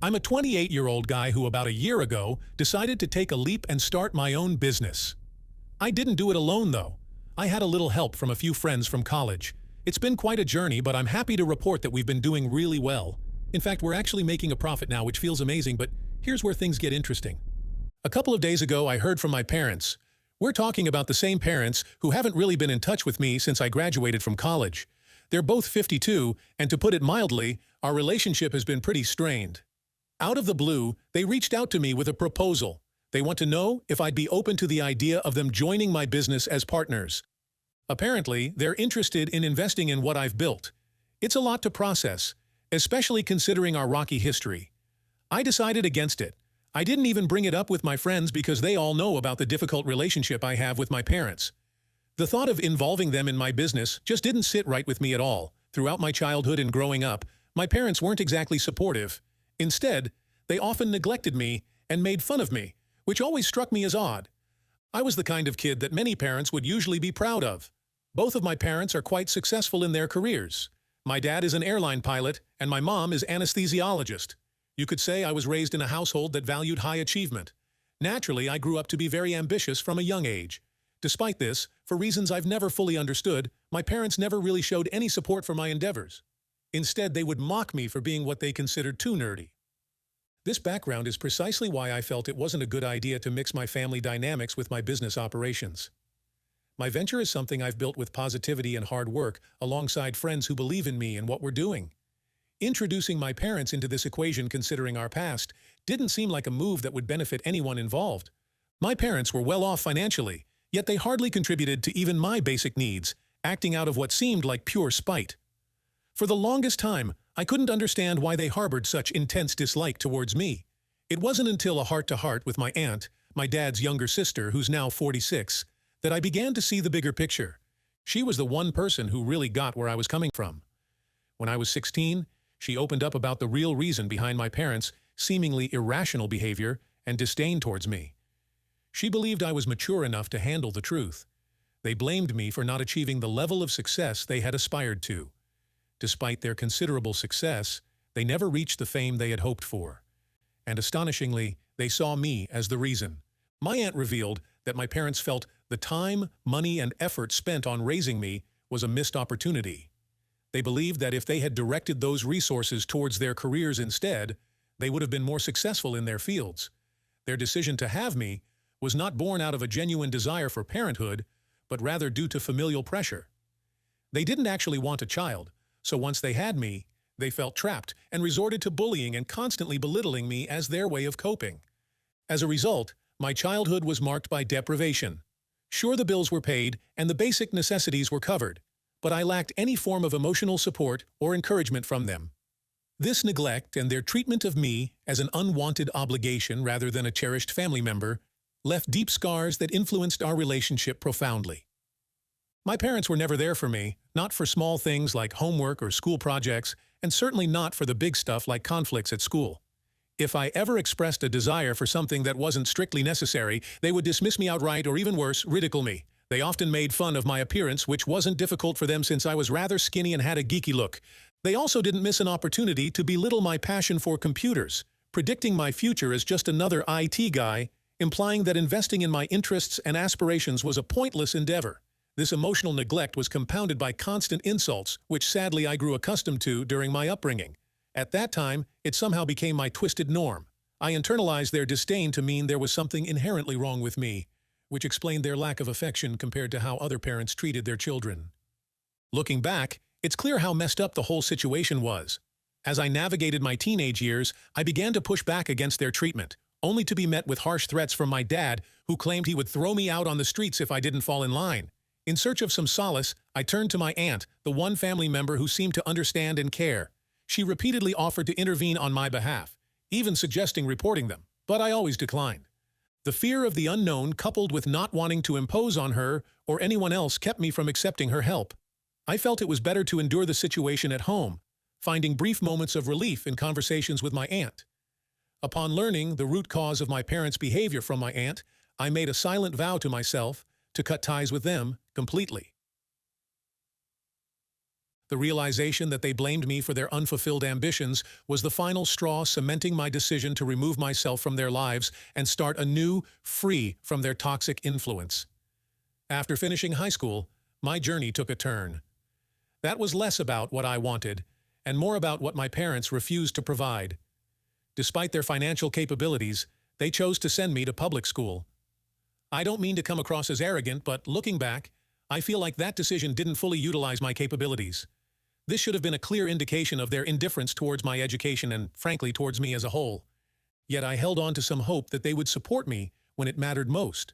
I'm a 28-year-old guy who about a year ago decided to take a leap and start my own business. I didn't do it alone though. I had a little help from a few friends from college. It's been quite a journey, but I'm happy to report that we've been doing really well. In fact, we're actually making a profit now, which feels amazing, but here's where things get interesting. A couple of days ago, I heard from my parents. We're talking about the same parents who haven't really been in touch with me since I graduated from college. They're both 52, and to put it mildly, our relationship has been pretty strained. Out of the blue, they reached out to me with a proposal. They want to know if I'd be open to the idea of them joining my business as partners. Apparently, they're interested in investing in what I've built. It's a lot to process, especially considering our rocky history. I decided against it. I didn't even bring it up with my friends because they all know about the difficult relationship I have with my parents. The thought of involving them in my business just didn't sit right with me at all. Throughout my childhood and growing up, my parents weren't exactly supportive. Instead, they often neglected me and made fun of me, which always struck me as odd. I was the kind of kid that many parents would usually be proud of. Both of my parents are quite successful in their careers. My dad is an airline pilot, and my mom is anesthesiologist. You could say I was raised in a household that valued high achievement. Naturally, I grew up to be very ambitious from a young age. Despite this, for reasons I've never fully understood, my parents never really showed any support for my endeavors. Instead, they would mock me for being what they considered too nerdy. This background is precisely why I felt it wasn't a good idea to mix my family dynamics with my business operations. My venture is something I've built with positivity and hard work alongside friends who believe in me and what we're doing. Introducing my parents into this equation considering our past didn't seem like a move that would benefit anyone involved. My parents were well off financially, yet they hardly contributed to even my basic needs, acting out of what seemed like pure spite. For the longest time, I couldn't understand why they harbored such intense dislike towards me. It wasn't until a heart-to-heart with my aunt, my dad's younger sister who's now 46, that I began to see the bigger picture. She was the one person who really got where I was coming from. When I was 16, she opened up about the real reason behind my parents' seemingly irrational behavior and disdain towards me. She believed I was mature enough to handle the truth. They blamed me for not achieving the level of success they had aspired to. Despite their considerable success, they never reached the fame they had hoped for. And astonishingly, they saw me as the reason. My aunt revealed that my parents felt the time, money, and effort spent on raising me was a missed opportunity. They believed that if they had directed those resources towards their careers instead, they would have been more successful in their fields. Their decision to have me was not born out of a genuine desire for parenthood, but rather due to familial pressure. They didn't actually want a child, so once they had me, they felt trapped and resorted to bullying and constantly belittling me as their way of coping. As a result, my childhood was marked by deprivation. Sure, the bills were paid and the basic necessities were covered, but I lacked any form of emotional support or encouragement from them. This neglect and their treatment of me as an unwanted obligation rather than a cherished family member left deep scars that influenced our relationship profoundly. My parents were never there for me, not for small things like homework or school projects, and certainly not for the big stuff like conflicts at school. If I ever expressed a desire for something that wasn't strictly necessary, they would dismiss me outright or even worse, ridicule me. They often made fun of my appearance, which wasn't difficult for them since I was rather skinny and had a geeky look. They also didn't miss an opportunity to belittle my passion for computers, predicting my future as just another IT guy, implying that investing in my interests and aspirations was a pointless endeavor. This emotional neglect was compounded by constant insults, which sadly I grew accustomed to during my upbringing. At that time, it somehow became my twisted norm. I internalized their disdain to mean there was something inherently wrong with me, which explained their lack of affection compared to how other parents treated their children. Looking back, it's clear how messed up the whole situation was. As I navigated my teenage years, I began to push back against their treatment, only to be met with harsh threats from my dad, who claimed he would throw me out on the streets if I didn't fall in line. In search of some solace, I turned to my aunt, the one family member who seemed to understand and care. She repeatedly offered to intervene on my behalf, even suggesting reporting them, but I always declined. The fear of the unknown, coupled with not wanting to impose on her or anyone else, kept me from accepting her help. I felt it was better to endure the situation at home, finding brief moments of relief in conversations with my aunt. Upon learning the root cause of my parents' behavior from my aunt, I made a silent vow to myself to cut ties with them completely. The realization that they blamed me for their unfulfilled ambitions was the final straw, cementing my decision to remove myself from their lives and start anew, free from their toxic influence. After finishing high school, my journey took a turn. That was less about what I wanted and more about what my parents refused to provide. Despite their financial capabilities, they chose to send me to public school. I don't mean to come across as arrogant, but looking back, I feel like that decision didn't fully utilize my capabilities. This should have been a clear indication of their indifference towards my education and, frankly, towards me as a whole. Yet I held on to some hope that they would support me when it mattered most.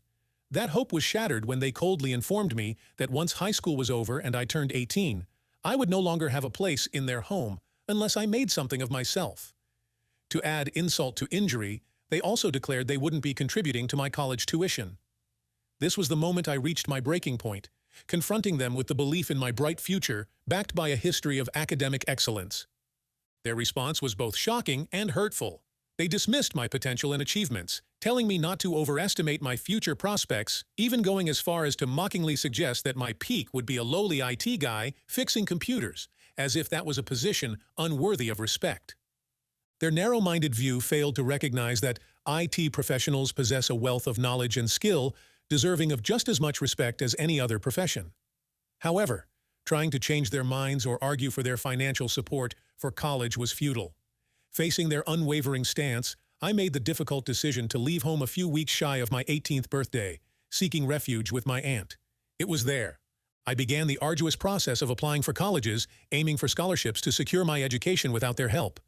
That hope was shattered when they coldly informed me that once high school was over and I turned 18, I would no longer have a place in their home unless I made something of myself. To add insult to injury, they also declared they wouldn't be contributing to my college tuition. This was the moment I reached my breaking point, confronting them with the belief in my bright future, backed by a history of academic excellence. Their response was both shocking and hurtful. They dismissed my potential and achievements, telling me not to overestimate my future prospects, even going as far as to mockingly suggest that my peak would be a lowly IT guy fixing computers, as if that was a position unworthy of respect. Their narrow-minded view failed to recognize that IT professionals possess a wealth of knowledge and skill deserving of just as much respect as any other profession. However, trying to change their minds or argue for their financial support for college was futile. Facing their unwavering stance, I made the difficult decision to leave home a few weeks shy of my 18th birthday, seeking refuge with my aunt. It was there. I began the arduous process of applying for colleges, aiming for scholarships to secure my education without their help.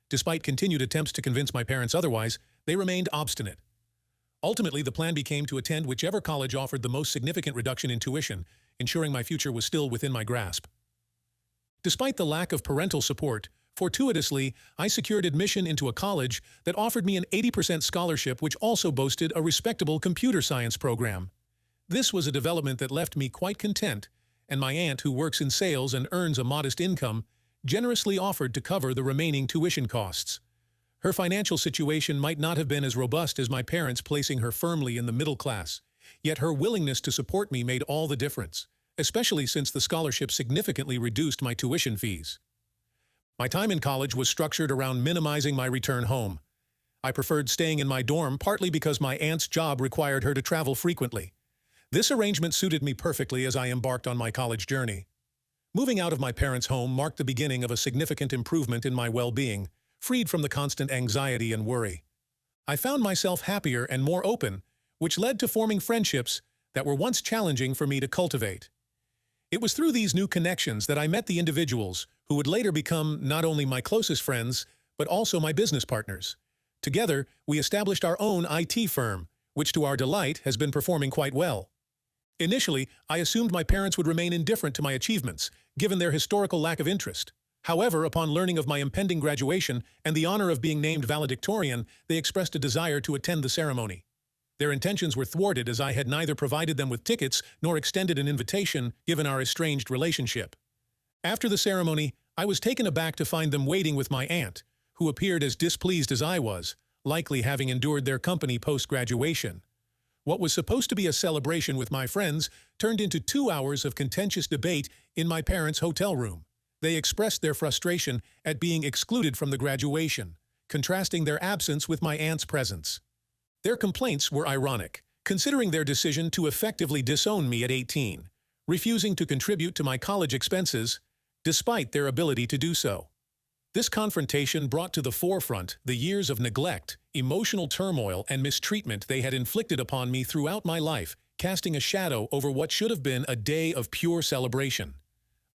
Despite continued attempts to convince my parents otherwise, they remained obstinate. Ultimately, the plan became to attend whichever college offered the most significant reduction in tuition, ensuring my future was still within my grasp. Despite the lack of parental support, fortuitously, I secured admission into a college that offered me an 80% scholarship which also boasted a respectable computer science program. This was a development that left me quite content, and my aunt, who works in sales and earns a modest income, generously offered to cover the remaining tuition costs. Her financial situation might not have been as robust as my parents, placing her firmly in the middle class, yet her willingness to support me made all the difference, especially since the scholarship significantly reduced my tuition fees. My time in college was structured around minimizing my return home. I preferred staying in my dorm partly because my aunt's job required her to travel frequently. This arrangement suited me perfectly as I embarked on my college journey. Moving out of my parents' home marked the beginning of a significant improvement in my well-being, freed from the constant anxiety and worry. I found myself happier and more open, which led to forming friendships that were once challenging for me to cultivate. It was through these new connections that I met the individuals who would later become not only my closest friends, but also my business partners. Together, we established our own IT firm, which to our delight has been performing quite well. Initially, I assumed my parents would remain indifferent to my achievements, given their historical lack of interest. However, upon learning of my impending graduation and the honor of being named valedictorian, they expressed a desire to attend the ceremony. Their intentions were thwarted as I had neither provided them with tickets nor extended an invitation, given our estranged relationship. After the ceremony, I was taken aback to find them waiting with my aunt, who appeared as displeased as I was, likely having endured their company post-graduation. What was supposed to be a celebration with my friends turned into 2 hours of contentious debate in my parents' hotel room. They expressed their frustration at being excluded from the graduation, contrasting their absence with my aunt's presence. Their complaints were ironic, considering their decision to effectively disown me at 18, refusing to contribute to my college expenses, despite their ability to do so. This confrontation brought to the forefront the years of neglect, emotional turmoil, and mistreatment they had inflicted upon me throughout my life, casting a shadow over what should have been a day of pure celebration.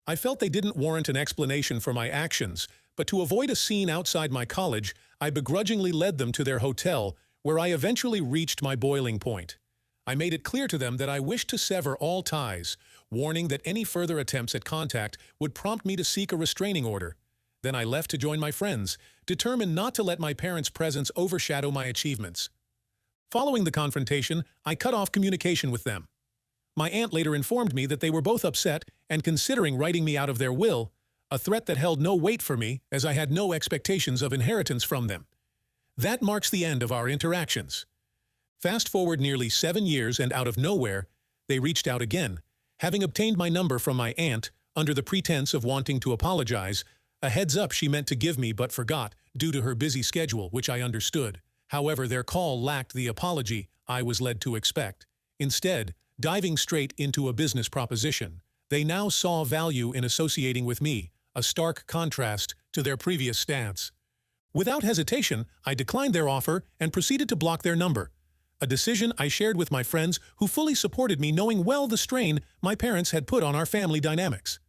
I felt they didn't warrant an explanation for my actions, but to avoid a scene outside my college, I begrudgingly led them to their hotel, where I eventually reached my boiling point. I made it clear to them that I wished to sever all ties, warning that any further attempts at contact would prompt me to seek a restraining order. Then I left to join my friends, determined not to let my parents' presence overshadow my achievements. Following the confrontation, I cut off communication with them. My aunt later informed me that they were both upset and considering writing me out of their will, a threat that held no weight for me as I had no expectations of inheritance from them. That marks the end of our interactions. Fast forward nearly 7 years and out of nowhere, they reached out again, having obtained my number from my aunt, under the pretense of wanting to apologize, a heads up she meant to give me but forgot due to her busy schedule, which I understood. However, their call lacked the apology I was led to expect. Instead, diving straight into a business proposition, they now saw value in associating with me, a stark contrast to their previous stance. Without hesitation, I declined their offer and proceeded to block their number, a decision I shared with my friends who fully supported me, knowing well the strain my parents had put on our family dynamics.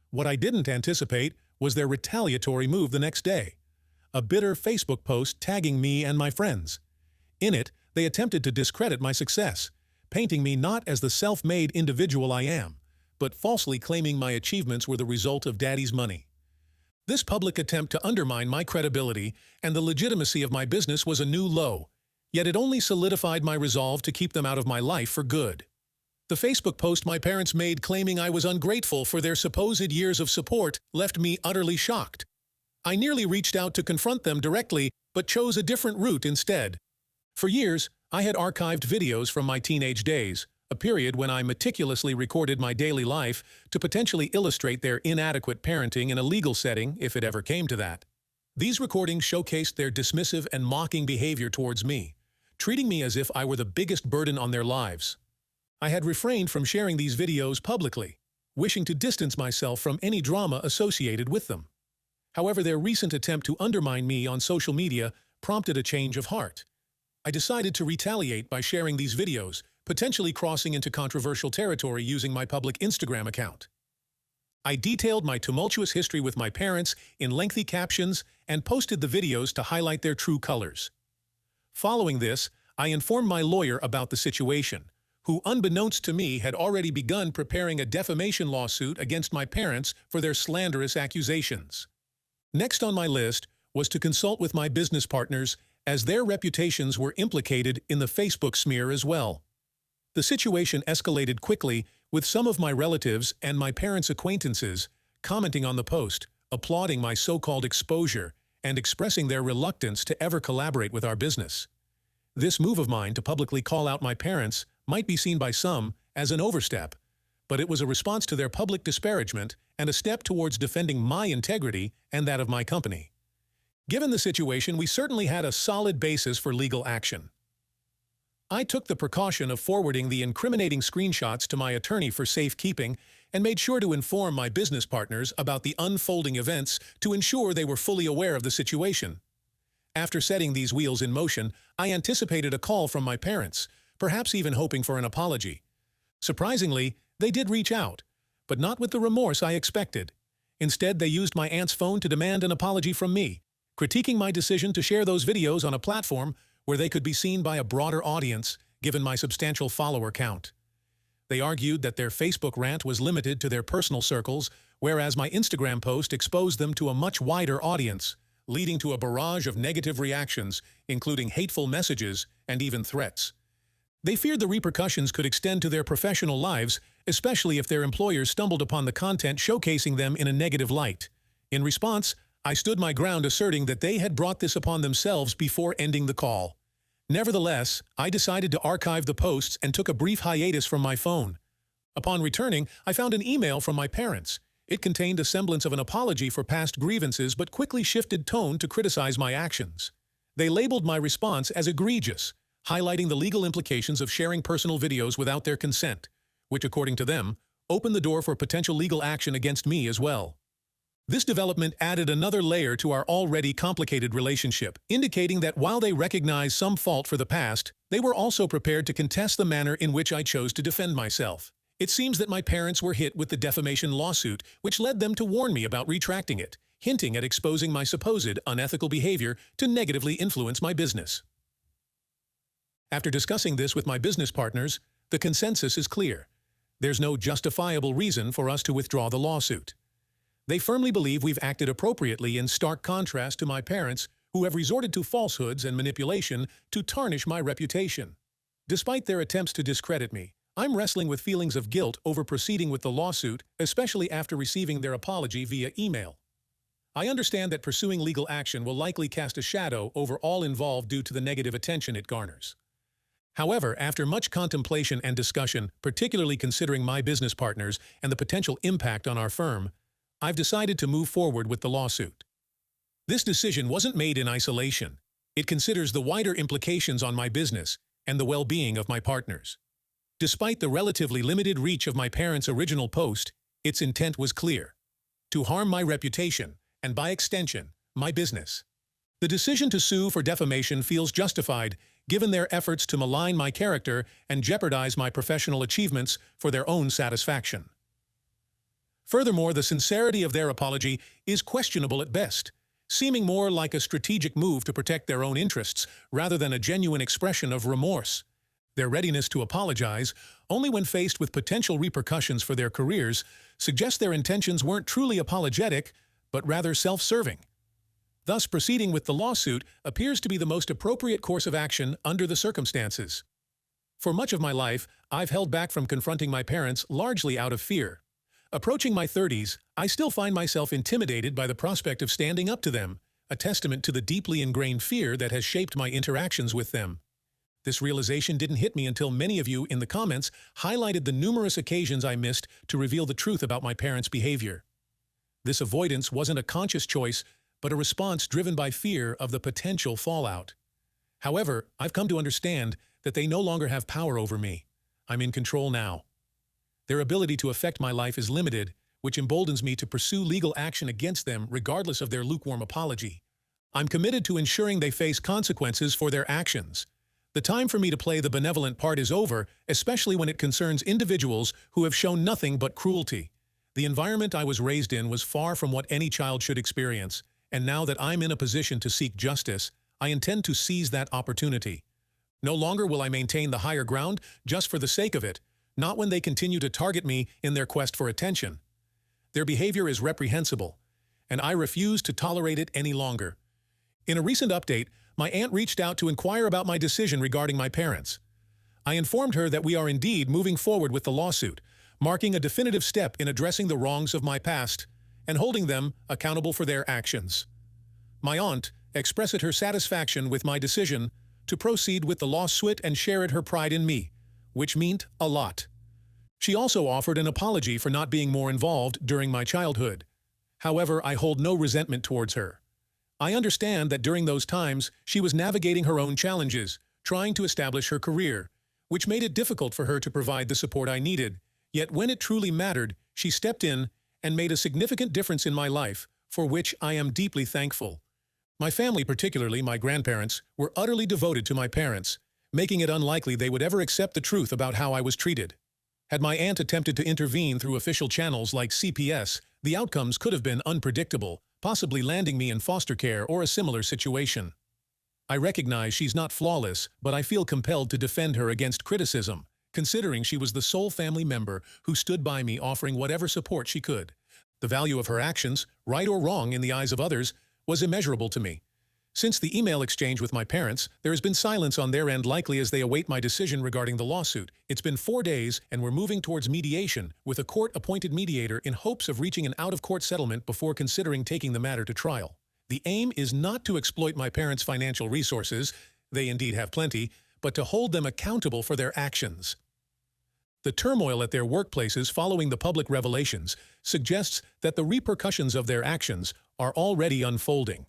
What I didn't anticipate was their retaliatory move the next day, a bitter Facebook post tagging me and my friends. In it, they attempted to discredit my success, painting me not as the self-made individual I am, but falsely claiming my achievements were the result of daddy's money. This public attempt to undermine my credibility and the legitimacy of my business was a new low, yet it only solidified my resolve to keep them out of my life for good. The Facebook post my parents made claiming I was ungrateful for their supposed years of support left me utterly shocked. I nearly reached out to confront them directly, but chose a different route instead. For years, I had archived videos from my teenage days, a period when I meticulously recorded my daily life to potentially illustrate their inadequate parenting in a legal setting if it ever came to that. These recordings showcased their dismissive and mocking behavior towards me, treating me as if I were the biggest burden on their lives. I had refrained from sharing these videos publicly, wishing to distance myself from any drama associated with them. However, their recent attempt to undermine me on social media prompted a change of heart. I decided to retaliate by sharing these videos, potentially crossing into controversial territory using my public Instagram account. I detailed my tumultuous history with my parents in lengthy captions and posted the videos to highlight their true colors. Following this, I informed my lawyer about the situation, who, unbeknownst to me, had already begun preparing a defamation lawsuit against my parents for their slanderous accusations. Next on my list was to consult with my business partners, as their reputations were implicated in the Facebook smear as well. The situation escalated quickly, with some of my relatives and my parents' acquaintances commenting on the post, applauding my so-called exposure, and expressing their reluctance to ever collaborate with our business. This move of mine to publicly call out my parents might be seen by some as an overstep, but it was a response to their public disparagement and a step towards defending my integrity and that of my company. Given the situation, we certainly had a solid basis for legal action. I took the precaution of forwarding the incriminating screenshots to my attorney for safekeeping and made sure to inform my business partners about the unfolding events to ensure they were fully aware of the situation. After setting these wheels in motion, I anticipated a call from my parents, perhaps even hoping for an apology. Surprisingly, they did reach out, but not with the remorse I expected. Instead, they used my aunt's phone to demand an apology from me, critiquing my decision to share those videos on a platform where they could be seen by a broader audience, given my substantial follower count. They argued that their Facebook rant was limited to their personal circles, whereas my Instagram post exposed them to a much wider audience, leading to a barrage of negative reactions, including hateful messages and even threats. They feared the repercussions could extend to their professional lives, especially if their employers stumbled upon the content showcasing them in a negative light. In response, I stood my ground, asserting that they had brought this upon themselves before ending the call. Nevertheless, I decided to archive the posts and took a brief hiatus from my phone. Upon returning, I found an email from my parents. It contained a semblance of an apology for past grievances, but quickly shifted tone to criticize my actions. They labeled my response as egregious, highlighting the legal implications of sharing personal videos without their consent, which, according to them, opened the door for potential legal action against me as well. This development added another layer to our already complicated relationship, indicating that while they recognized some fault for the past, they were also prepared to contest the manner in which I chose to defend myself. It seems that my parents were hit with the defamation lawsuit, which led them to warn me about retracting it, hinting at exposing my supposed unethical behavior to negatively influence my business. After discussing this with my business partners, the consensus is clear. There's no justifiable reason for us to withdraw the lawsuit. They firmly believe we've acted appropriately, in stark contrast to my parents, who have resorted to falsehoods and manipulation to tarnish my reputation. Despite their attempts to discredit me, I'm wrestling with feelings of guilt over proceeding with the lawsuit, especially after receiving their apology via email. I understand that pursuing legal action will likely cast a shadow over all involved due to the negative attention it garners. However, after much contemplation and discussion, particularly considering my business partners and the potential impact on our firm, I've decided to move forward with the lawsuit. This decision wasn't made in isolation. It considers the wider implications on my business and the well-being of my partners. Despite the relatively limited reach of my parents' original post, its intent was clear: to harm my reputation and, by extension, my business. The decision to sue for defamation feels justified given their efforts to malign my character and jeopardize my professional achievements for their own satisfaction. Furthermore, the sincerity of their apology is questionable at best, seeming more like a strategic move to protect their own interests rather than a genuine expression of remorse. Their readiness to apologize, only when faced with potential repercussions for their careers, suggests their intentions weren't truly apologetic, but rather self-serving. Thus, proceeding with the lawsuit appears to be the most appropriate course of action under the circumstances. For much of my life, I've held back from confronting my parents largely out of fear. Approaching my 30s, I still find myself intimidated by the prospect of standing up to them, a testament to the deeply ingrained fear that has shaped my interactions with them. This realization didn't hit me until many of you in the comments highlighted the numerous occasions I missed to reveal the truth about my parents' behavior. This avoidance wasn't a conscious choice, but a response driven by fear of the potential fallout. However, I've come to understand that they no longer have power over me. I'm in control now. Their ability to affect my life is limited, which emboldens me to pursue legal action against them regardless of their lukewarm apology. I'm committed to ensuring they face consequences for their actions. The time for me to play the benevolent part is over, especially when it concerns individuals who have shown nothing but cruelty. The environment I was raised in was far from what any child should experience, and now that I'm in a position to seek justice, I intend to seize that opportunity. No longer will I maintain the higher ground just for the sake of it, not when they continue to target me in their quest for attention. Their behavior is reprehensible, and I refuse to tolerate it any longer. In a recent update, my aunt reached out to inquire about my decision regarding my parents. I informed her that we are indeed moving forward with the lawsuit, marking a definitive step in addressing the wrongs of my past and holding them accountable for their actions. My aunt expressed her satisfaction with my decision to proceed with the lawsuit and shared her pride in me, which meant a lot. She also offered an apology for not being more involved during my childhood. However, I hold no resentment towards her. I understand that during those times, she was navigating her own challenges, trying to establish her career, which made it difficult for her to provide the support I needed. Yet when it truly mattered, she stepped in and made a significant difference in my life, for which I am deeply thankful. My family, particularly my grandparents, were utterly devoted to my parents, making it unlikely they would ever accept the truth about how I was treated. Had my aunt attempted to intervene through official channels like CPS, the outcomes could have been unpredictable, possibly landing me in foster care or a similar situation. I recognize she's not flawless, but I feel compelled to defend her against criticism, considering she was the sole family member who stood by me offering whatever support she could. The value of her actions, right or wrong in the eyes of others, was immeasurable to me. Since the email exchange with my parents, there has been silence on their end, likely as they await my decision regarding the lawsuit. It's been 4 days and we're moving towards mediation with a court-appointed mediator in hopes of reaching an out-of-court settlement before considering taking the matter to trial. The aim is not to exploit my parents' financial resources, they indeed have plenty, but to hold them accountable for their actions. The turmoil at their workplaces following the public revelations suggests that the repercussions of their actions are already unfolding.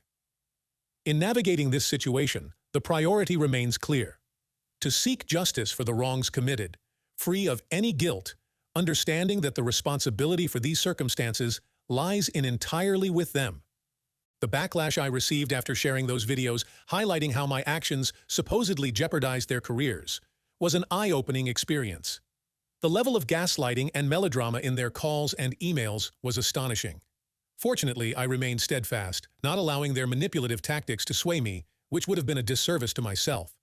In navigating this situation, the priority remains clear: to seek justice for the wrongs committed, free of any guilt, understanding that the responsibility for these circumstances lies entirely with them. The backlash I received after sharing those videos highlighting how my actions supposedly jeopardized their careers was an eye-opening experience. The level of gaslighting and melodrama in their calls and emails was astonishing. Fortunately, I remained steadfast, not allowing their manipulative tactics to sway me, which would have been a disservice to myself.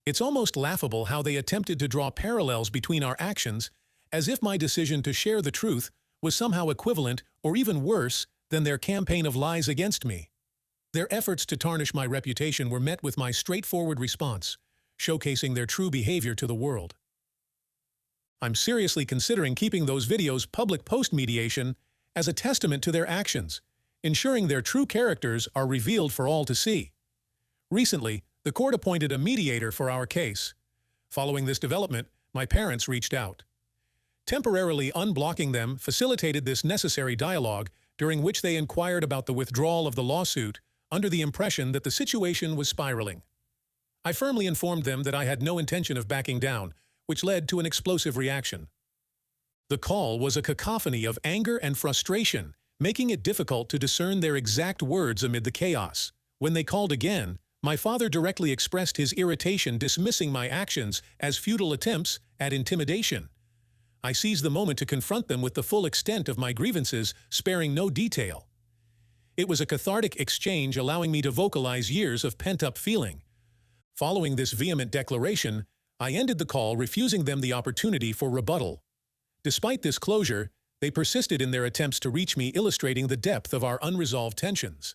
It's almost laughable how they attempted to draw parallels between our actions, as if my decision to share the truth was somehow equivalent or even worse than their campaign of lies against me. Their efforts to tarnish my reputation were met with my straightforward response, showcasing their true behavior to the world. I'm seriously considering keeping those videos public post-mediation as a testament to their actions, ensuring their true characters are revealed for all to see. Recently, the court appointed a mediator for our case, Following this development, my parents reached out. Temporarily unblocking them facilitated this necessary dialogue, during which they inquired about the withdrawal of the lawsuit, under the impression that the situation was spiraling. I firmly informed them that I had no intention of backing down, which led to an explosive reaction. The call was a cacophony of anger and frustration, making it difficult to discern their exact words amid the chaos. When they called again, my father directly expressed his irritation, dismissing my actions as futile attempts at intimidation. I seized the moment to confront them with the full extent of my grievances, sparing no detail. It was a cathartic exchange, allowing me to vocalize years of pent-up feeling. Following this vehement declaration, I ended the call, refusing them the opportunity for rebuttal. Despite this closure, they persisted in their attempts to reach me, illustrating the depth of our unresolved tensions.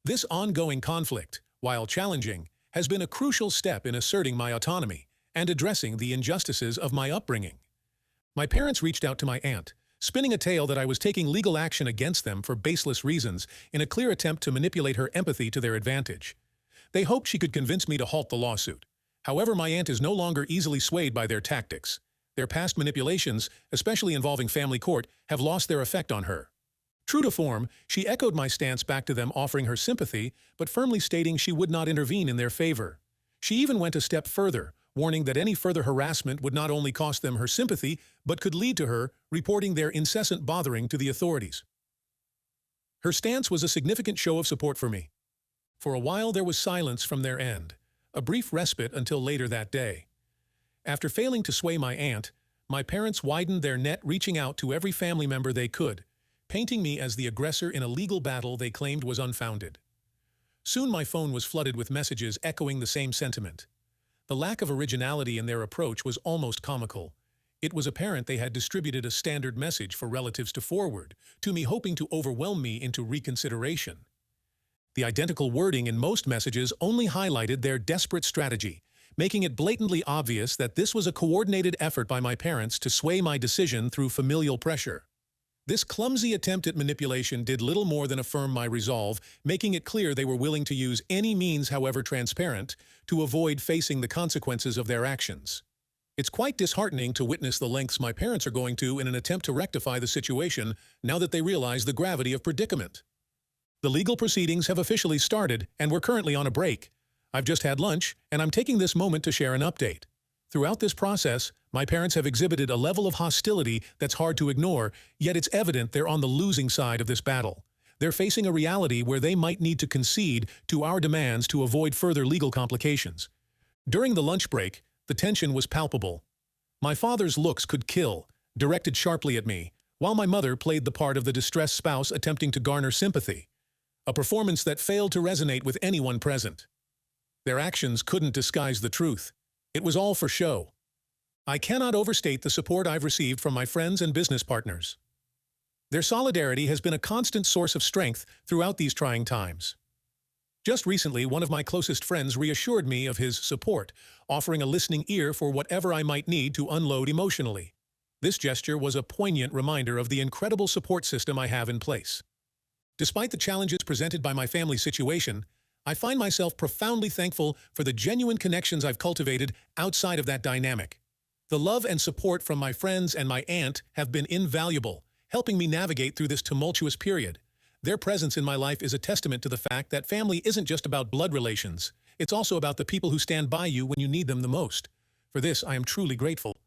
This ongoing conflict, while challenging, has been a crucial step in asserting my autonomy and addressing the injustices of my upbringing. My parents reached out to my aunt, spinning a tale that I was taking legal action against them for baseless reasons in a clear attempt to manipulate her empathy to their advantage. They hoped she could convince me to halt the lawsuit. However, my aunt is no longer easily swayed by their tactics. Their past manipulations, especially involving family court, have lost their effect on her. True to form, she echoed my stance back to them, offering her sympathy, but firmly stating she would not intervene in their favor. She even went a step further, warning that any further harassment would not only cost them her sympathy, but could lead to her reporting their incessant bothering to the authorities. Her stance was a significant show of support for me. For a while there was silence from their end, a brief respite until later that day. After failing to sway my aunt, my parents widened their net, reaching out to every family member they could, painting me as the aggressor in a legal battle they claimed was unfounded. Soon my phone was flooded with messages echoing the same sentiment. The lack of originality in their approach was almost comical. It was apparent they had distributed a standard message for relatives to forward to me, hoping to overwhelm me into reconsideration. The identical wording in most messages only highlighted their desperate strategy, making it blatantly obvious that this was a coordinated effort by my parents to sway my decision through familial pressure. This clumsy attempt at manipulation did little more than affirm my resolve, making it clear they were willing to use any means, however transparent, to avoid facing the consequences of their actions. It's quite disheartening to witness the lengths my parents are going to in an attempt to rectify the situation now that they realize the gravity of predicament. The legal proceedings have officially started, and we're currently on a break. I've just had lunch, and I'm taking this moment to share an update. Throughout this process, my parents have exhibited a level of hostility that's hard to ignore, yet it's evident they're on the losing side of this battle. They're facing a reality where they might need to concede to our demands to avoid further legal complications. During the lunch break, the tension was palpable. My father's looks could kill, directed sharply at me, while my mother played the part of the distressed spouse attempting to garner sympathy, a performance that failed to resonate with anyone present. Their actions couldn't disguise the truth. It was all for show. I cannot overstate the support I've received from my friends and business partners. Their solidarity has been a constant source of strength throughout these trying times. Just recently, one of my closest friends reassured me of his support, offering a listening ear for whatever I might need to unload emotionally. This gesture was a poignant reminder of the incredible support system I have in place. Despite the challenges presented by my family situation, I find myself profoundly thankful for the genuine connections I've cultivated outside of that dynamic. The love and support from my friends and my aunt have been invaluable, helping me navigate through this tumultuous period. Their presence in my life is a testament to the fact that family isn't just about blood relations. It's also about the people who stand by you when you need them the most. For this, I am truly grateful.